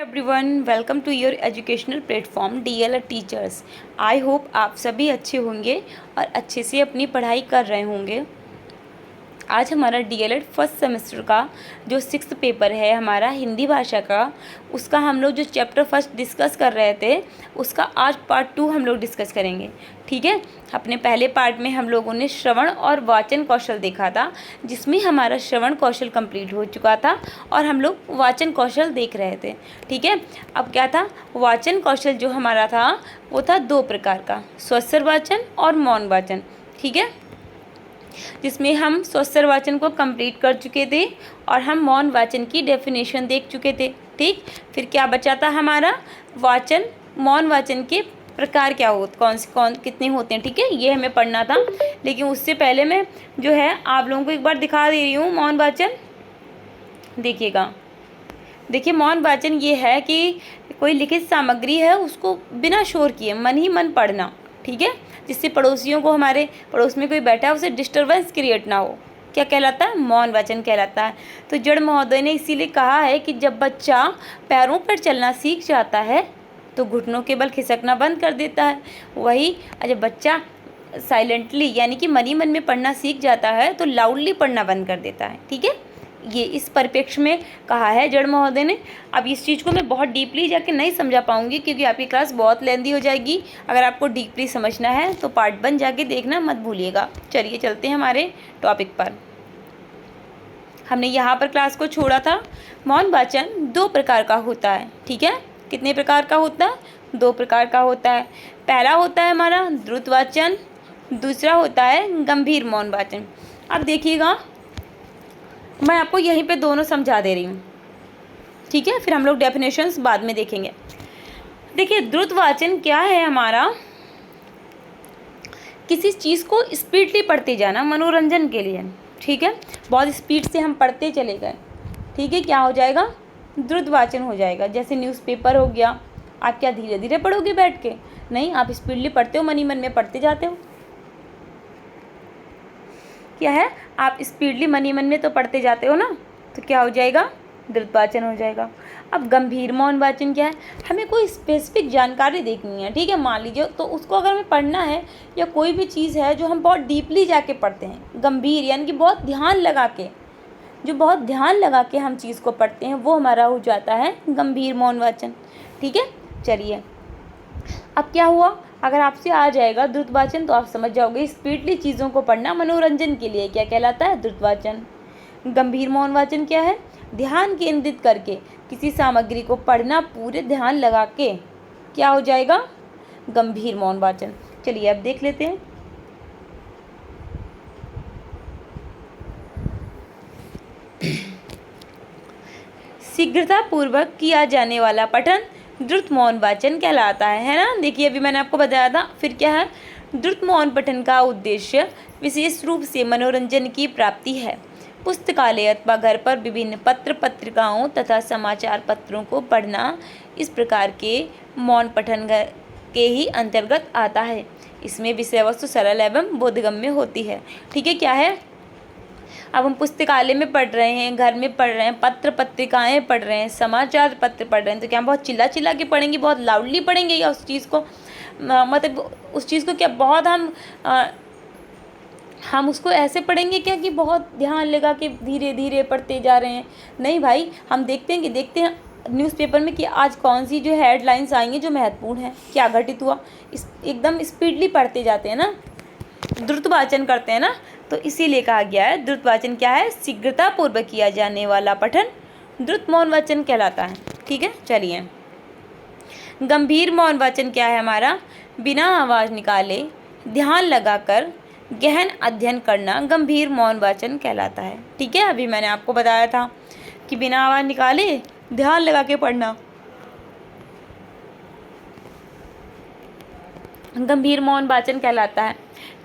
Everyone, welcome to your educational platform DElEd teachers. I hope आप सभी अच्छे होंगे और अच्छे से अपनी पढ़ाई कर रहे होंगे। आज हमारा डीएलएड फर्स्ट सेमेस्टर का जो 6th पेपर है हमारा हिंदी भाषा का, उसका हम लोग जो चैप्टर फर्स्ट डिस्कस कर रहे थे उसका आज पार्ट 2 हम लोग डिस्कस करेंगे। ठीक है, अपने पहले पार्ट में हम लोगों ने श्रवण और वाचन कौशल देखा था, जिसमें हमारा श्रवण कौशल कंप्लीट हो चुका था और हम लोग वाचन कौशल देख रहे थे। ठीक है, अब क्या था, वाचन कौशल जो हमारा था वो था 2 प्रकार का, स्वस्वर वाचन और मौन वाचन। ठीक है, जिसमें हम स्वस्वर वाचन को कंप्लीट कर चुके थे और हम मौन वाचन की डेफिनेशन देख चुके थे। ठीक, फिर क्या बचा था हमारा, वाचन मौन वाचन के प्रकार क्या कौन कितने होते हैं। ठीक है, ये हमें पढ़ना था, लेकिन उससे पहले मैं जो है आप लोगों को एक बार दिखा दे रही हूँ मौन वाचन। देखिएगा, देखिए मौन वाचन ये है कि कोई लिखित सामग्री है उसको बिना शोर किए मन ही मन पढ़ना। ठीक है, जिससे पड़ोसियों को, हमारे पड़ोस में कोई बैठा है उसे डिस्टर्बेंस क्रिएट ना हो, क्या कहलाता है, मौन वाचन कहलाता है। तो जड़ महोदय ने इसीलिए कहा है कि जब बच्चा पैरों पर चलना सीख जाता है तो घुटनों के बल खिसकना बंद कर देता है। वही जब बच्चा साइलेंटली यानी कि मन ही मन में पढ़ना सीख जाता है तो लाउडली पढ़ना बंद कर देता है। ठीक है, ये इस परिप्रेक्ष्य में कहा है जड़ महोदय ने। अब इस चीज़ को मैं बहुत डीपली जाके नहीं समझा पाऊंगी क्योंकि आपकी क्लास बहुत लेंदी हो जाएगी। अगर आपको डीपली समझना है तो पार्ट 1 जाके देखना मत भूलिएगा। चलिए चलते हैं हमारे टॉपिक पर। हमने यहाँ पर क्लास को छोड़ा था। मौन वाचन 2 प्रकार का होता है। ठीक है, कितने प्रकार का होता है, 2 प्रकार का होता है। पहला होता है हमारा द्रुत वाचन, दूसरा होता है गंभीर मौन वाचन। अब देखिएगा, मैं आपको यहीं पे दोनों समझा दे रही हूँ। ठीक है, फिर हम लोग डेफिनेशंस बाद में देखेंगे। देखिए, द्रुत वाचन क्या है हमारा, किसी चीज़ को स्पीडली पढ़ते जाना मनोरंजन के लिए। ठीक है, बहुत स्पीड से हम पढ़ते चले गए, ठीक है, क्या हो जाएगा, द्रुत वाचन हो जाएगा। जैसे न्यूज़पेपर हो गया, आप क्या धीरे धीरे पढ़ोगे बैठ के, नहीं, आप स्पीडली पढ़ते हो, मन ही मन में पढ़ते जाते हो। क्या है, आप स्पीडली मन ही मन में तो पढ़ते जाते हो ना, तो क्या हो जाएगा, द्रुत वाचन हो जाएगा। अब गंभीर मौन वाचन क्या है, हमें कोई स्पेसिफिक जानकारी देखनी है। ठीक है, मान लीजिए तो उसको अगर हमें पढ़ना है या कोई भी चीज़ है जो हम बहुत डीपली जाके पढ़ते हैं, गंभीर यानी कि बहुत ध्यान लगा के, जो बहुत ध्यान लगा के हम चीज़ को पढ़ते हैं, वो हमारा हो जाता है गंभीर मौन वाचन। ठीक है, चलिए अब क्या हुआ, अगर आपसे आ जाएगा द्रुत वाचन तो आप समझ जाओगे स्पीडली चीज़ों को पढ़ना मनोरंजन के लिए क्या कहलाता है, द्रुत वाचन। गंभीर मौन वाचन क्या है, ध्यान केंद्रित करके किसी सामग्री को पढ़ना पूरे ध्यान लगा के, क्या हो जाएगा, गंभीर मौन वाचन। चलिए अब देख लेते हैं। शीघ्रता पूर्वक किया जाने वाला पठन द्रुत मौन वाचन कहलाता है ना। देखिए, अभी मैंने आपको बताया था। फिर क्या है, द्रुत मौन पठन का उद्देश्य विशेष रूप से मनोरंजन की प्राप्ति है। पुस्तकालय अथवा घर पर विभिन्न पत्र पत्रिकाओं तथा समाचार पत्रों को पढ़ना इस प्रकार के मौन पठन के ही अंतर्गत आता है। इसमें विषय वस्तु सरल एवं बोधगम्य होती है। ठीक है, क्या है, अब हम पुस्तकालय में पढ़ रहे हैं, घर में पढ़ रहे हैं, पत्र पत्रिकाएं पढ़ रहे हैं, समाचार पत्र पढ़ रहे हैं, तो क्या हम बहुत चिल्ला चिल्ला के पढ़ेंगे, बहुत लाउडली पढ़ेंगे, या उस चीज़ को मतलब उस चीज़ को क्या बहुत हम उसको ऐसे पढ़ेंगे क्या कि बहुत ध्यान लगा के धीरे धीरे पढ़ते जा रहे हैं। नहीं भाई, हम देखते हैं न्यूज़पेपर में कि आज कौन सी जो हेडलाइंस आएंगी जो महत्वपूर्ण है, क्या घटित हुआ, एकदम स्पीडली पढ़ते जाते हैं ना, द्रुत वाचन करते हैं ना, तो इसीलिए कहा गया है द्रुत वाचन क्या है, शीघ्रता पूर्वक किया जाने वाला पठन द्रुत मौन वाचन कहलाता है। ठीक है, चलिए गंभीर मौन वाचन क्या है हमारा, बिना आवाज़ निकाले ध्यान लगाकर गहन अध्ययन करना गंभीर मौन वाचन कहलाता है। ठीक है, अभी मैंने आपको बताया था कि बिना आवाज़ निकाले ध्यान लगा के पढ़ना गंभीर मौन वाचन कहलाता है।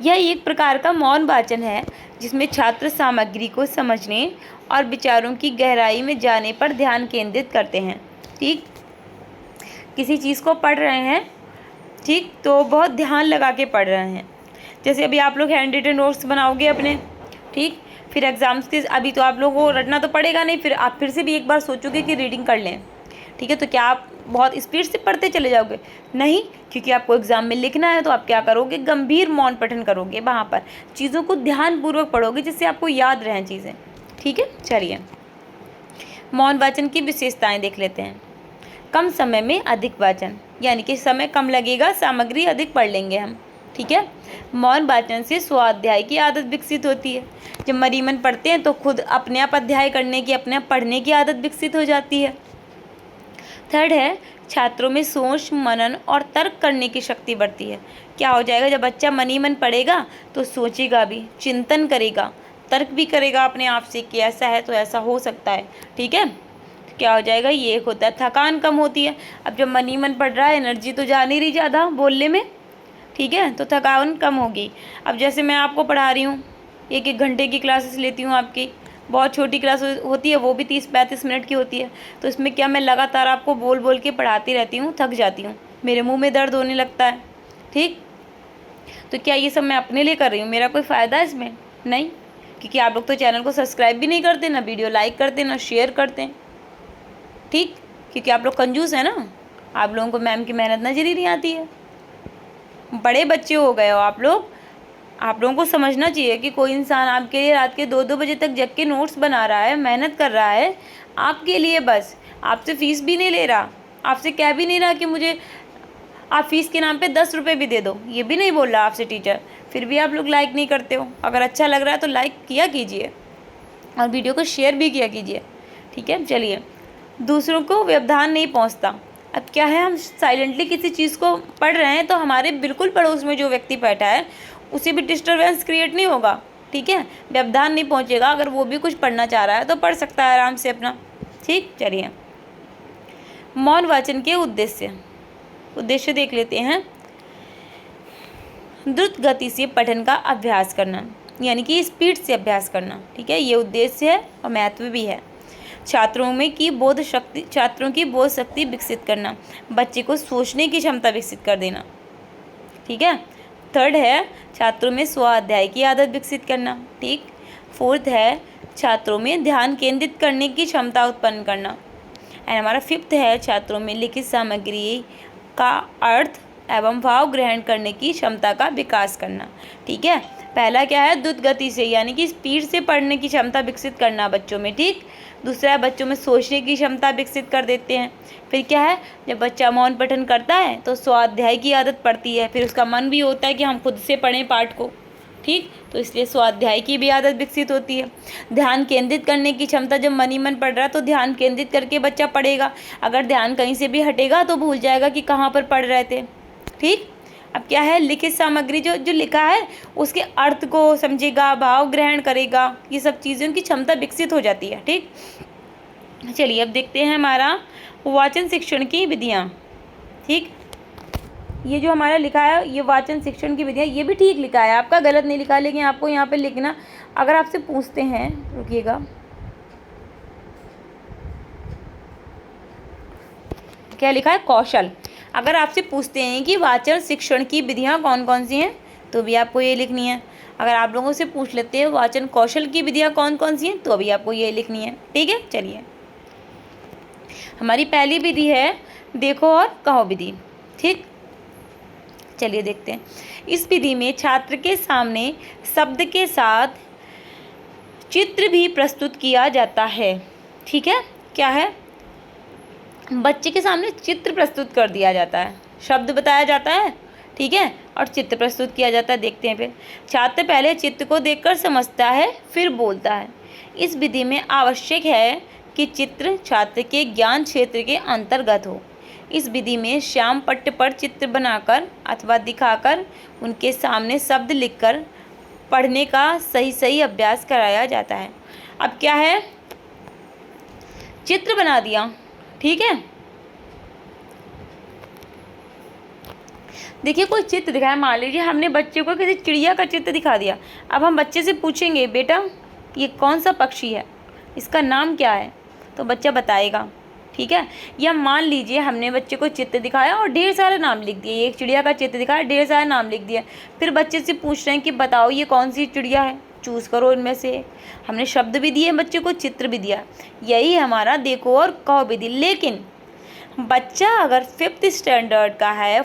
यह एक प्रकार का मौन वाचन है जिसमें छात्र सामग्री को समझने और विचारों की गहराई में जाने पर ध्यान केंद्रित करते हैं। ठीक, किसी चीज़ को पढ़ रहे हैं, ठीक, तो बहुत ध्यान लगा के पढ़ रहे हैं। जैसे अभी आप लोग हैंड रिटन नोट्स बनाओगे अपने, ठीक, फिर एग्ज़ाम्स के अभी तो आप लोगों को रटना तो पड़ेगा नहीं, फिर आप फिर से भी एक बार सोचोगे कि रीडिंग कर लें। ठीक है। तो क्या आप बहुत स्पीड से पढ़ते चले जाओगे? नहीं, क्योंकि आपको एग्ज़ाम में लिखना है। तो आप क्या करोगे? गंभीर मौन पठन करोगे, वहाँ पर चीज़ों को ध्यानपूर्वक पढ़ोगे जिससे आपको याद रहें चीज़ें, ठीक है। चलिए मौन वाचन की विशेषताएं देख लेते हैं। कम समय में अधिक वाचन, यानी कि समय कम लगेगा, सामग्री अधिक पढ़ लेंगे हम, ठीक है। मौन वाचन से स्वाध्याय की आदत विकसित होती है। जब मरीमन पढ़ते हैं तो खुद अपने आप अध्याय करने की, अपने आप पढ़ने की आदत विकसित हो जाती है। थर्ड है, छात्रों में सोच, मनन और तर्क करने की शक्ति बढ़ती है। क्या हो जाएगा? जब बच्चा मन ही मन पढ़ेगा तो सोचेगा भी, चिंतन करेगा, तर्क भी करेगा अपने आप से कि ऐसा है तो ऐसा हो सकता है, ठीक है। क्या हो जाएगा? ये एक होता है। थकान कम होती है। अब जब मन ही मन पढ़ रहा है, एनर्जी तो जा नहीं रही ज़्यादा बोलने में, ठीक है, तो थकान कम होगी। अब जैसे मैं आपको पढ़ा रही हूँ, 1-1 घंटे की क्लासेस लेती हूँ आपकी, बहुत छोटी क्लास होती है, वो भी 30-35 मिनट की होती है। तो इसमें क्या, मैं लगातार आपको बोल बोल के पढ़ाती रहती हूँ, थक जाती हूँ, मेरे मुंह में दर्द होने लगता है, ठीक। तो क्या ये सब मैं अपने लिए कर रही हूँ? मेरा कोई फ़ायदा है इसमें? नहीं, क्योंकि आप लोग तो चैनल को सब्सक्राइब भी नहीं करते, ना वीडियो लाइक करते, ना शेयर करते, ठीक, क्योंकि आप लोग कंजूस हैं ना। आप लोगों को मैम की मेहनत नज़र ही नहीं आती है। बड़े बच्चे हो गए हो आप लोग, आप लोगों को समझना चाहिए कि कोई इंसान आपके लिए रात के 2-2 बजे तक जग के नोट्स बना रहा है, मेहनत कर रहा है आपके लिए, बस आपसे फ़ीस भी नहीं ले रहा, आपसे कह भी नहीं रहा कि मुझे आप फ़ीस के नाम पे 10 रुपये भी दे दो, ये भी नहीं बोल रहा आपसे टीचर, फिर भी आप लोग लाइक नहीं करते हो। अगर अच्छा लग रहा है तो लाइक किया कीजिए और वीडियो को शेयर भी किया कीजिए, ठीक है। चलिए, दूसरों को व्यवधान नहीं पहुंचता। अब क्या है, हम साइलेंटली किसी चीज़ को पढ़ रहे हैं तो हमारे बिल्कुल पड़ोस में जो व्यक्ति बैठा है उसे भी डिस्टर्बेंस क्रिएट नहीं होगा, ठीक है, व्यवधान नहीं पहुंचेगा। अगर वो भी कुछ पढ़ना चाह रहा है तो पढ़ सकता है आराम से अपना, ठीक। चलिए, मौन वाचन के उद्देश्य देख लेते हैं। द्रुत गति से पठन का अभ्यास करना, यानी कि स्पीड से अभ्यास करना, ठीक है, ये उद्देश्य है और महत्व भी है। छात्रों की बोध शक्ति विकसित करना, बच्चे को सोचने की क्षमता विकसित कर देना, ठीक है। थर्ड है, छात्रों में स्वाध्याय की आदत विकसित करना, ठीक। फोर्थ है, छात्रों में ध्यान केंद्रित करने की क्षमता उत्पन्न करना। एंड हमारा फिफ्थ है, छात्रों में लिखित सामग्री का अर्थ एवं भाव ग्रहण करने की क्षमता का विकास करना, ठीक है। पहला क्या है? द्रुत गति से, यानी कि स्पीड से पढ़ने की क्षमता विकसित करना बच्चों में, ठीक। दूसरा है, बच्चों में सोचने की क्षमता विकसित कर देते हैं। फिर क्या है, जब बच्चा मौन पठन करता है तो स्वाध्याय की आदत पड़ती है, फिर उसका मन भी होता है कि हम खुद से पढ़ें पाठ को, ठीक, तो इसलिए स्वाध्याय की भी आदत विकसित होती है। ध्यान केंद्रित करने की क्षमता, जब मन ही मन पढ़ रहा है तो ध्यान केंद्रित करके बच्चा पढ़ेगा। अगर ध्यान कहीं से भी हटेगा तो भूल जाएगा कि कहाँ पर पढ़ रहे थे, ठीक। अब क्या है, लिखित सामग्री, जो लिखा है उसके अर्थ को समझेगा, भाव ग्रहण करेगा, ये सब चीज़ों की क्षमता विकसित हो जाती है, ठीक। चलिए अब देखते हैं हमारा वाचन शिक्षण की विधियाँ, ठीक। ये जो हमारा लिखा है, ये वाचन शिक्षण की विधियाँ, ये भी ठीक लिखा है, आपका गलत नहीं लिखा, लेकिन आपको यहाँ पे लिखना, अगर आपसे पूछते हैं, रुकिएगा, क्या लिखा है? कौशल। अगर आपसे पूछते हैं कि वाचन शिक्षण की विधियाँ कौन कौन सी हैं, तो भी आपको ये लिखनी है। अगर आप लोगों से पूछ लेते हैं वाचन कौशल की विधियाँ कौन कौन सी हैं, तो भी आपको ये लिखनी है, ठीक है। चलिए, हमारी पहली विधि है देखो और कहो विधि, ठीक। चलिए देखते हैं। इस विधि में छात्र के सामने शब्द के साथ चित्र भी प्रस्तुत किया जाता है, ठीक है। क्या है, बच्चे के सामने चित्र प्रस्तुत कर दिया जाता है, शब्द बताया जाता है, ठीक है, और चित्र प्रस्तुत किया जाता है। देखते हैं, फिर छात्र पहले चित्र को देखकर समझता है, फिर बोलता है। इस विधि में आवश्यक है कि चित्र छात्र के ज्ञान क्षेत्र के अंतर्गत हो। इस विधि में श्याम पट्ट पर चित्र बनाकर अथवा दिखाकर उनके सामने शब्द लिखकर पढ़ने का सही अभ्यास कराया जाता है। अब क्या है, चित्र बना दिया, ठीक है। देखिए, कोई चित्र दिखाया, मान लीजिए हमने बच्चे को किसी चिड़िया का चित्र दिखा दिया। अब हम बच्चे से पूछेंगे, बेटा ये कौन सा पक्षी है, इसका नाम क्या है, तो बच्चा बताएगा, ठीक है। या मान लीजिए हमने बच्चे को चित्र दिखाया और ढेर सारे नाम लिख दिए, एक चिड़िया का चित्र दिखाया, ढेर सारे नाम लिख दिए, फिर बच्चे से पूछ रहे हैं कि बताओ ये कौन सी चिड़िया है, चूज़ करो इनमें से। हमने शब्द भी दिए, बच्चे को चित्र भी दिया। यही हमारा देखो और कहो विधि। लेकिन बच्चा अगर 5th स्टैंडर्ड का है,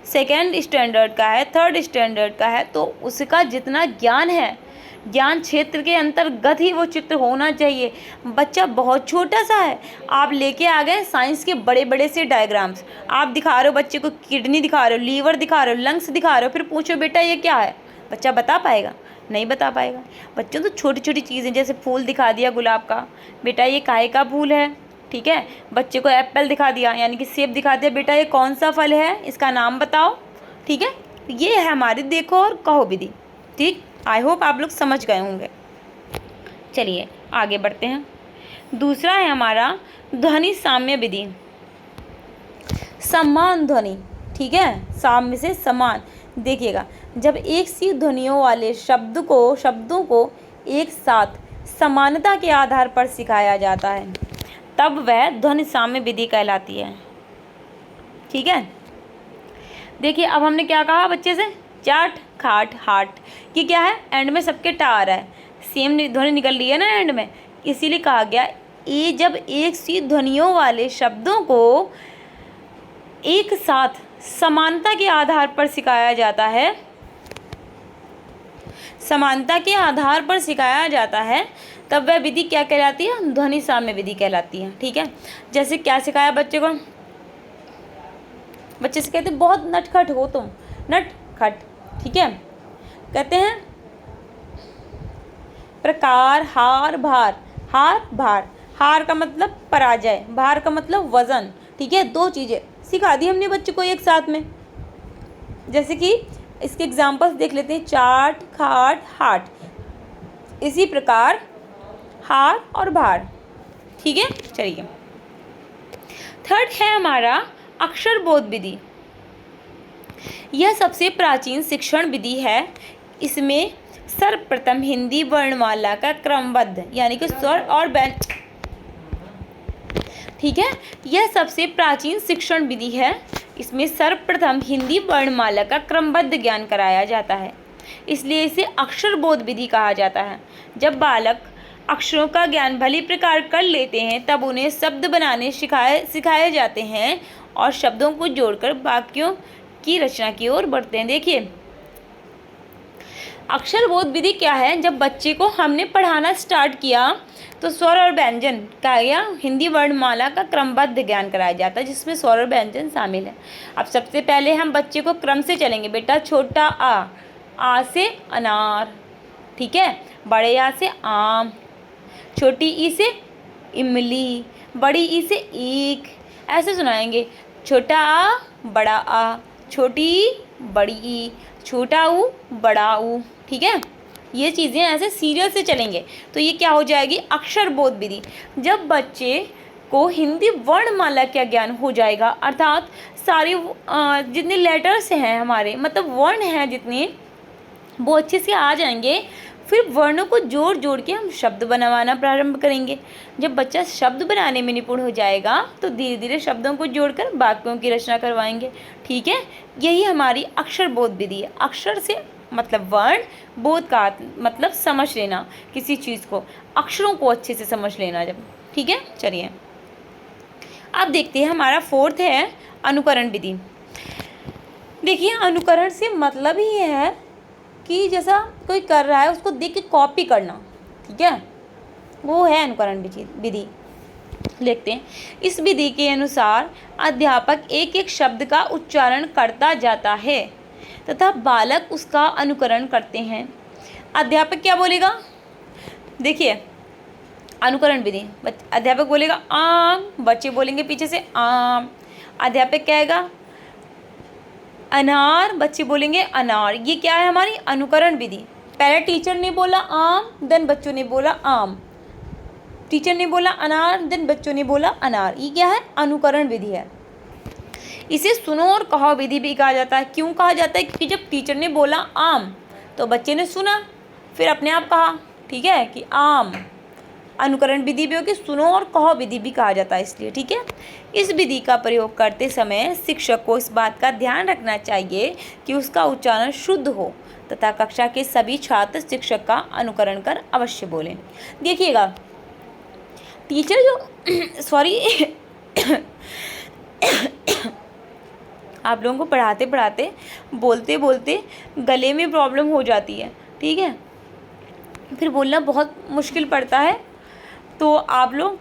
2nd स्टैंडर्ड का है, 3rd स्टैंडर्ड का है, तो उसका जितना ज्ञान है, ज्ञान क्षेत्र के अंतर्गत ही वो चित्र होना चाहिए। बच्चा बहुत छोटा सा है, आप लेके आ गए साइंस के बड़े बड़े से डायग्राम्स, आप दिखा रहे हो बच्चे को, किडनी दिखा रहे हो, लीवर दिखा रहे हो, लंग्स दिखा रहे हो, फिर पूछो बेटा ये क्या है, बच्चा बता पाएगा? नहीं बता पाएगा। बच्चों तो छोटी छोटी चीज़ें, जैसे फूल दिखा दिया गुलाब का, बेटा ये काहे का फूल है, ठीक है। बच्चे को एप्पल दिखा दिया, यानी कि सेब दिखा दिया, बेटा ये कौन सा फल है, इसका नाम बताओ, ठीक है। ये है हमारी देखो और कहो विधि, ठीक। आई होप आप लोग समझ गए होंगे। चलिए आगे बढ़ते हैं। दूसरा है हमारा ध्वनि साम्य विधि, समान ध्वनि, ठीक है, साम्य से समान। देखिएगा, जब एक सी ध्वनियों वाले शब्दों को एक साथ समानता के आधार पर सिखाया जाता है, तब वह ध्वनि साम्य विधि कहलाती है, ठीक है। देखिए अब हमने क्या कहा बच्चे से, चाट खाट हाट, ये क्या है, एंड में सबके टा आ रहा है, सेम ध्वनि निकल रही है ना एंड में, इसीलिए कहा गया ये जब एक सी ध्वनियों वाले शब्दों को एक साथ समानता के आधार पर सिखाया जाता है, समानता के आधार पर सिखाया जाता है, तब वह विधि क्या कहलाती है, ध्वनि साम्य विधि कहलाती है, ठीक है। जैसे क्या सिखाया बच्चे को, बच्चे से कहते बहुत नटखट हो तुम, नटखट, ठीक है। कहते हैं प्रकार हार भार, हार भार, हार का मतलब पराजय, भार का मतलब वजन, ठीक है। दो चीज़ें सिखा दी हमने बच्चे को एक साथ में। जैसे कि इसके एग्जाम्पल्स देख लेते हैं, चाट खाट हाट, इसी प्रकार हार और भार, ठीक है। चलिए थर्ड है हमारा अक्षर बोध विधि। यह सबसे प्राचीन शिक्षण विधि है। इसमें सर्वप्रथम हिंदी वर्णमाला का क्रमबद्ध, यानी कि स्वर और व्यंजन, ठीक है, यह सबसे प्राचीन शिक्षण विधि है। इसमें सर्वप्रथम हिंदी वर्णमाला का क्रमबद्ध ज्ञान कराया जाता है, इसलिए इसे अक्षर बोध विधि कहा जाता है। जब बालक अक्षरों का ज्ञान भली प्रकार कर लेते हैं, तब उन्हें शब्द बनाने सिखाए जाते हैं और शब्दों को जोड़कर वाक्यों की रचना की ओर बढ़ते हैं। देखिए अक्षर बोध विधि क्या है, जब बच्चे को हमने पढ़ाना स्टार्ट किया तो स्वर और व्यंजन का या हिंदी वर्णमाला का क्रमबद्ध ज्ञान कराया जाता है, जिसमें स्वर और व्यंजन शामिल है। अब सबसे पहले हम बच्चे को क्रम से चलेंगे। बेटा छोटा आ से अनार, ठीक है, बड़े आ से आम, छोटी ई से इमली, बड़ी ई से ईख, ऐसे सुनाएंगे। छोटा आ बड़ा आ, छोटी ई बड़ी ई, छोटा ऊ बड़ा ऊ, ठीक है। ये चीज़ें ऐसे सीरियल से चलेंगे तो ये क्या हो जाएगी, अक्षर बोध विधि। जब बच्चे को हिंदी वर्णमाला का ज्ञान हो जाएगा, अर्थात सारी जितने लेटर्स हैं हमारे, मतलब वर्ण हैं जितने, वो अच्छे से आ जाएंगे, फिर वर्णों को जोड़ जोड़ के हम शब्द बनवाना प्रारंभ करेंगे। जब बच्चा शब्द बनाने में निपुण हो जाएगा तो धीरे धीरे शब्दों को जोड़कर वाक्यों की रचना करवाएंगे, ठीक है। यही हमारी अक्षर बोध विधि है। अक्षर से मतलब वर्ण, बोध का मतलब समझ लेना किसी चीज़ को, अक्षरों को अच्छे से समझ लेना जब, ठीक है। चलिए अब देखते हैं हमारा फोर्थ है अनुकरण विधि। देखिए अनुकरण से मतलब ही है कि जैसा कोई कर रहा है उसको देख के कॉपी करना, ठीक है, वो है अनुकरण विधि। देखते हैं, इस विधि के अनुसार अध्यापक एक एक शब्द का उच्चारण करता जाता है तथा बालक उसका अनुकरण करते हैं। अध्यापक क्या बोलेगा, देखिए अनुकरण विधि, अध्यापक बोलेगा आम, बच्चे बोलेंगे पीछे से आम। अध्यापक कहेगा अनार, बच्चे बोलेंगे अनार। ये क्या है हमारी अनुकरण विधि। पहले टीचर ने बोला आम, देन बच्चों ने बोला आम, टीचर ने बोला अनार, देन बच्चों ने बोला अनार। ये क्या है, अनुकरण विधि है। इसे सुनो और कहो विधि भी कहा जाता है। क्यों कहा जाता है, क्योंकि जब टीचर ने बोला आम तो बच्चे ने सुना, फिर अपने आप कहा, ठीक है, कि आम। अनुकरण विधि भी होगी, सुनो और कहो विधि भी कहा जाता है इसलिए, ठीक है। इस विधि का प्रयोग करते समय शिक्षक को इस बात का ध्यान रखना चाहिए कि उसका उच्चारण शुद्ध हो तथा कक्षा के सभी छात्र शिक्षक का अनुकरण कर अवश्य बोलें। देखिएगा टीचर जो आप लोगों को पढ़ाते पढ़ाते बोलते बोलते गले में प्रॉब्लम हो जाती है, ठीक है, फिर बोलना बहुत मुश्किल पड़ता है। तो आप लोग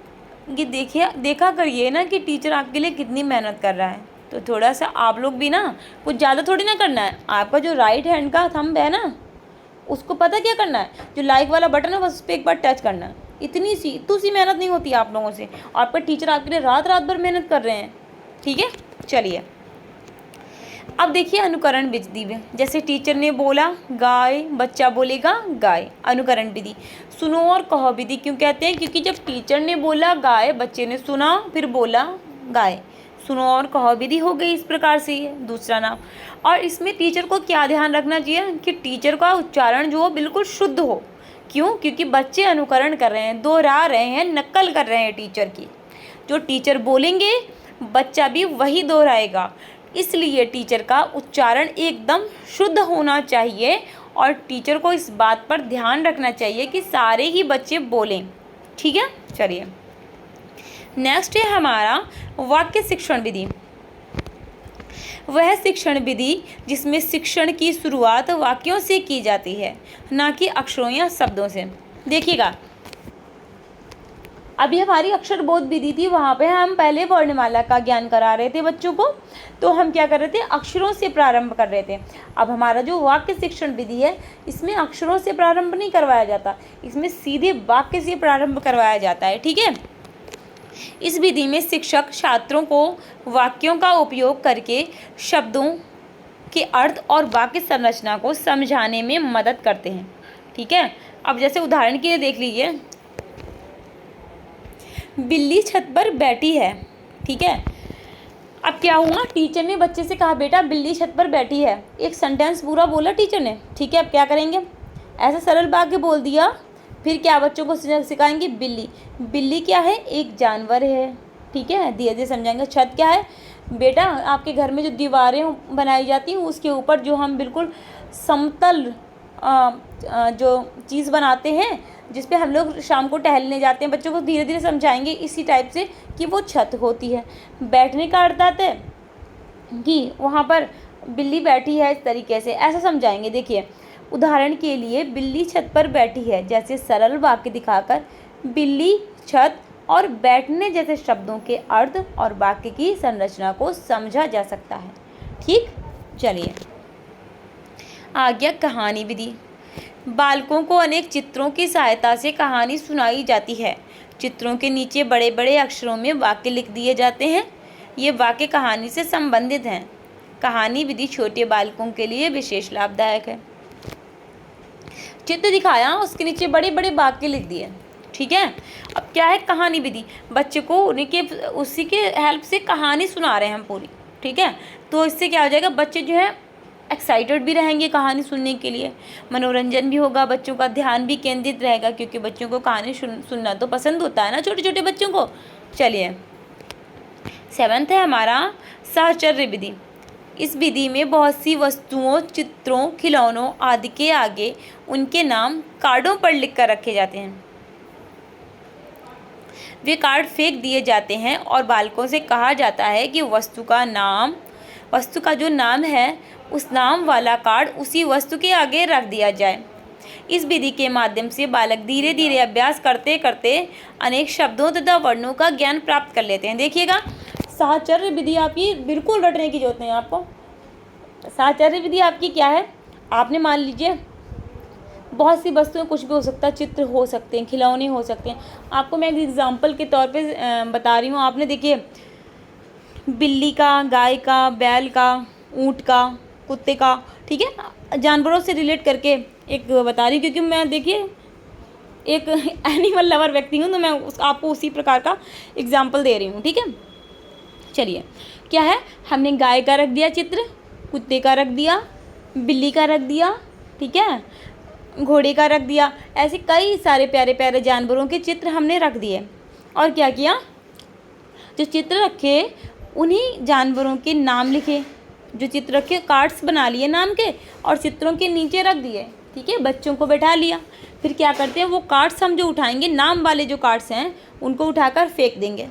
ये देखा करिए ना कि टीचर आपके लिए कितनी मेहनत कर रहा है। तो थोड़ा सा आप लोग भी ना, कुछ ज़्यादा थोड़ी ना करना है। आपका जो राइट हैंड का थंब है ना, उसको पता क्या करना है, जो लाइक वाला बटन है बस उस पर एक बार टच करना है। इतनी सी मेहनत नहीं होती आप लोगों से। आपका टीचर आपके लिए रात रात भर मेहनत कर रहे हैं, ठीक है। चलिए अब देखिए अनुकरण विधि में, जैसे टीचर ने बोला गाय, बच्चा बोलेगा गाय। अनुकरण विधि, सुनो और कहो विधि क्यों कहते हैं, क्योंकि जब टीचर ने बोला गाय, बच्चे ने सुना फिर बोला गाय, सुनो और कहो विधि हो गई। इस प्रकार से ये दूसरा नाम। और इसमें टीचर को क्या ध्यान रखना चाहिए कि टीचर का उच्चारण जो हो बिल्कुल शुद्ध हो। क्यों? क्योंकि बच्चे अनुकरण कर रहे हैं, दोहरा रहे हैं, नकल कर रहे हैं टीचर की। जो टीचर बोलेंगे बच्चा भी वही दोहराएगा, इसलिए टीचर का उच्चारण एकदम शुद्ध होना चाहिए। और टीचर को इस बात पर ध्यान रखना चाहिए कि सारे ही बच्चे बोलें, ठीक है। चलिए नेक्स्ट है हमारा वाक्य शिक्षण विधि। वह शिक्षण विधि जिसमें शिक्षण की शुरुआत वाक्यों से की जाती है, ना कि अक्षरों या शब्दों से। देखिएगा अभी हमारी अक्षर बोध विधि थी, वहाँ पे हम पहले वर्णमाला का ज्ञान करा रहे थे बच्चों को। तो हम क्या कर रहे थे, अक्षरों से प्रारंभ कर रहे थे। अब हमारा जो वाक्य शिक्षण विधि है, इसमें अक्षरों से प्रारंभ नहीं करवाया जाता, इसमें सीधे वाक्य से प्रारंभ करवाया जाता है, ठीक है। इस विधि में शिक्षक छात्रों को वाक्यों का उपयोग करके शब्दों के अर्थ और वाक्य संरचना को समझाने में मदद करते हैं, ठीक है। अब जैसे उदाहरण के लिए देख लीजिए, बिल्ली छत पर बैठी है, ठीक है। अब क्या हुआ, टीचर ने बच्चे से कहा बेटा बिल्ली छत पर बैठी है। एक सेंटेंस पूरा बोला टीचर ने, ठीक है। अब क्या करेंगे, ऐसा सरल वाक्य बोल दिया, फिर क्या बच्चों को सिखाएंगे, बिल्ली, बिल्ली क्या है, एक जानवर है, ठीक है। धीरे धीरे समझाएंगे। छत क्या है बेटा, आपके घर में जो दीवारें बनाई जाती हैं उसके ऊपर जो हम बिल्कुल समतल जो चीज़ बनाते हैं, जिस पे हम लोग शाम को टहलने जाते हैं। बच्चों को धीरे धीरे समझाएंगे इसी टाइप से कि वो छत होती है। बैठने का अर्थ आता है कि वहाँ पर बिल्ली बैठी है, इस तरीके से ऐसा समझाएंगे। देखिए उदाहरण के लिए, बिल्ली छत पर बैठी है जैसे सरल वाक्य दिखाकर बिल्ली, छत और बैठने जैसे शब्दों के अर्थ और वाक्य की संरचना को समझा जा सकता है, ठीक। चलिए आ गया कहानी विधि। बालकों को अनेक चित्रों की सहायता से कहानी सुनाई जाती है। चित्रों के नीचे बड़े बड़े अक्षरों में वाक्य लिख दिए जाते हैं। ये वाक्य कहानी से संबंधित हैं। कहानी विधि छोटे बालकों के लिए विशेष लाभदायक है। चित्र दिखाया, उसके नीचे बड़े बड़े वाक्य लिख दिए, ठीक है। अब क्या है, कहानी विधि, बच्चे को उसी के हेल्प से कहानी सुना रहे हैं हम पूरी, ठीक है। तो इससे क्या हो जाएगा, बच्चे जो है एक्साइटेड भी रहेंगे कहानी सुनने के लिए, मनोरंजन भी होगा, बच्चों का ध्यान भी केंद्रित रहेगा, क्योंकि बच्चों को कहानी सुनना तो पसंद होता है ना, छोटे छोटे बच्चों को। चलिए 7th है हमारा साहचर्य विधि। इस विधि में बहुत सी वस्तुओं, चित्रों, खिलौनों आदि के आगे उनके नाम कार्डों पर लिख कर रखे जाते हैं। वे कार्ड फेंक दिए जाते हैं और बालकों से कहा जाता है कि वस्तु का जो नाम है उस नाम वाला कार्ड उसी वस्तु के आगे रख दिया जाए। इस विधि के माध्यम से बालक धीरे धीरे अभ्यास करते करते अनेक शब्दों तथा वर्णों का ज्ञान प्राप्त कर लेते हैं। देखिएगा साहचर्य विधि आपकी बिल्कुल रटने की जरूरत नहीं है आपको। साहचर्य विधि आपकी क्या है, आपने मान लीजिए बहुत सी वस्तुएं, कुछ भी हो सकता है, चित्र हो सकते हैं, खिलौने हो सकते हैं। आपको मैं एक एग्जाम्पल के तौर पे बता रही हूँ। आपने देखिए बिल्ली का, गाय का, बैल का, ऊँट का, कुत्ते का, ठीक है, जानवरों से रिलेट करके एक बता रही हूँ, क्योंकि मैं देखिए एक एनिमल लवर व्यक्ति हूँ, तो मैं आपको उसी प्रकार का एग्जाम्पल दे रही हूँ, ठीक है। चलिए क्या है, हमने गाय का रख दिया चित्र, कुत्ते का रख दिया, बिल्ली का रख दिया, ठीक है, घोड़े का रख दिया, ऐसे कई सारे प्यारे प्यारे जानवरों के चित्र हमने रख दिए। और क्या किया, जो चित्र रखे उन्हीं जानवरों के नाम लिखे, जो चित्र रखे कार्ड्स बना लिए नाम के और चित्रों के नीचे रख दिए, ठीक है। बच्चों को बैठा लिया, फिर क्या करते हैं, वो कार्ड्स हम जो उठाएंगे, नाम वाले जो कार्ड्स हैं उनको उठाकर फेंक देंगे,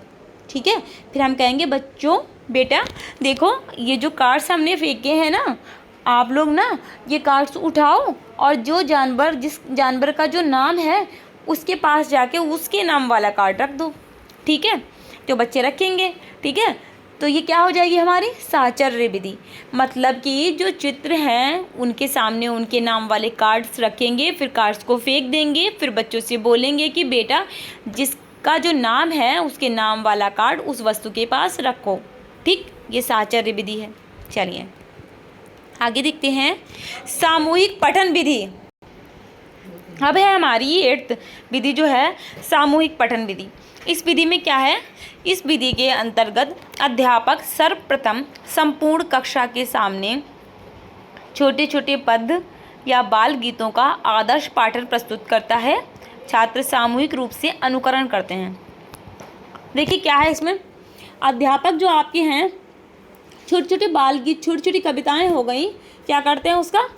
ठीक है। फिर हम कहेंगे बच्चों बेटा देखो, ये जो कार्ड्स हमने फेंके हैं ना, आप लोग ना ये कार्ड्स उठाओ और जो जानवर, जिस जानवर का जो नाम है उसके पास जाके उसके नाम वाला कार्ड रख दो। ठीक है, जो बच्चे रखेंगे। ठीक है, तो ये क्या हो जाएगी हमारी साहचर्य विधि। मतलब कि जो चित्र हैं उनके सामने उनके नाम वाले कार्ड्स रखेंगे, फिर कार्ड्स को फेंक देंगे, फिर बच्चों से बोलेंगे कि बेटा जिसका जो नाम है उसके नाम वाला कार्ड उस वस्तु के पास रखो। ठीक, ये साहचर्य विधि है। चलिए आगे देखते हैं सामूहिक पठन विधि। अब है हमारी 8th विधि जो है सामूहिक पठन विधि। इस विधि में क्या है, इस विधि के अंतर्गत अध्यापक सर्वप्रथम संपूर्ण कक्षा के सामने छोटे छोटे पद या बाल गीतों का आदर्श पाठन प्रस्तुत करता है। छात्र सामूहिक रूप से अनुकरण करते हैं। देखिए क्या है इसमें, अध्यापक जो आपके हैं छोटे छोटे बाल गीत, छोटी छोटी कविताएं हो गई, क्या करते हैं उसका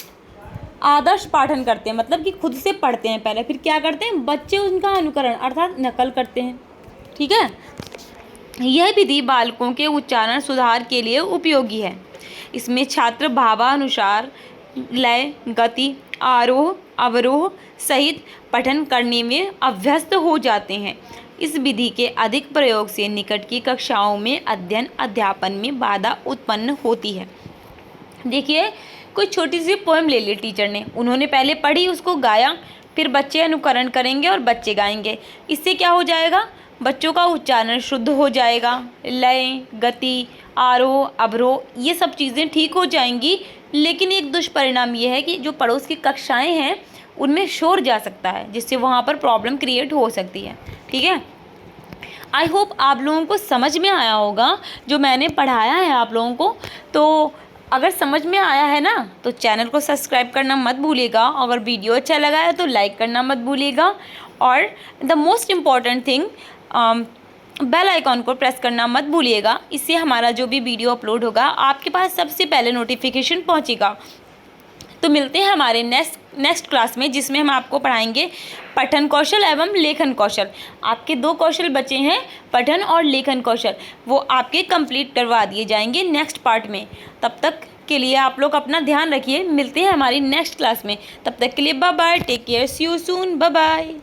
आदर्श पाठन करते हैं। मतलब कि खुद से पढ़ते हैं पहले, फिर क्या करते हैं बच्चे उनका अनुकरण अर्थात नकल करते हैं। ठीक है, यह विधि बालकों के उच्चारण सुधार के लिए उपयोगी है। इसमें छात्र भावानुसार लय, गति, आरोह अवरोह सहित पठन करने में अभ्यस्त हो जाते हैं। इस विधि के अधिक प्रयोग से निकट की कक्षाओं में अध्ययन अध्यापन में बाधा उत्पन्न होती है। देखिए कोई छोटी सी पोएम ले ली टीचर ने, उन्होंने पहले पढ़ी, उसको गाया, फिर बच्चे अनुकरण करेंगे और बच्चे गाएंगे। इससे क्या हो जाएगा, बच्चों का उच्चारण शुद्ध हो जाएगा, लय, गति, आरोह अवरोह ये सब चीज़ें ठीक हो जाएंगी। लेकिन एक दुष्परिणाम ये है कि जो पड़ोस की कक्षाएं हैं उनमें शोर जा सकता है, जिससे वहाँ पर प्रॉब्लम क्रिएट हो सकती है। ठीक है, आई होप आप लोगों को समझ में आया होगा जो मैंने पढ़ाया है आप लोगों को। तो अगर समझ में आया है ना तो चैनल को सब्सक्राइब करना मत भूलिएगा। अगर वीडियो अच्छा लगा है तो लाइक करना मत भूलिएगा। और the most important thing, bell icon को प्रेस करना मत भूलिएगा। इससे हमारा जो भी वीडियो अपलोड होगा आपके पास सबसे पहले नोटिफिकेशन पहुंचेगा। तो मिलते हैं हमारे नेक्स्ट क्लास में, जिसमें हम आपको पढ़ाएंगे पठन कौशल एवं लेखन कौशल। आपके 2 कौशल बचे हैं, पठन और लेखन कौशल, वो आपके कंप्लीट करवा दिए जाएंगे नेक्स्ट पार्ट में। तब तक के लिए आप लोग अपना ध्यान रखिए। मिलते हैं हमारी नेक्स्ट क्लास में, तब तक के लिए bye bye, take care, see you soon, bye bye.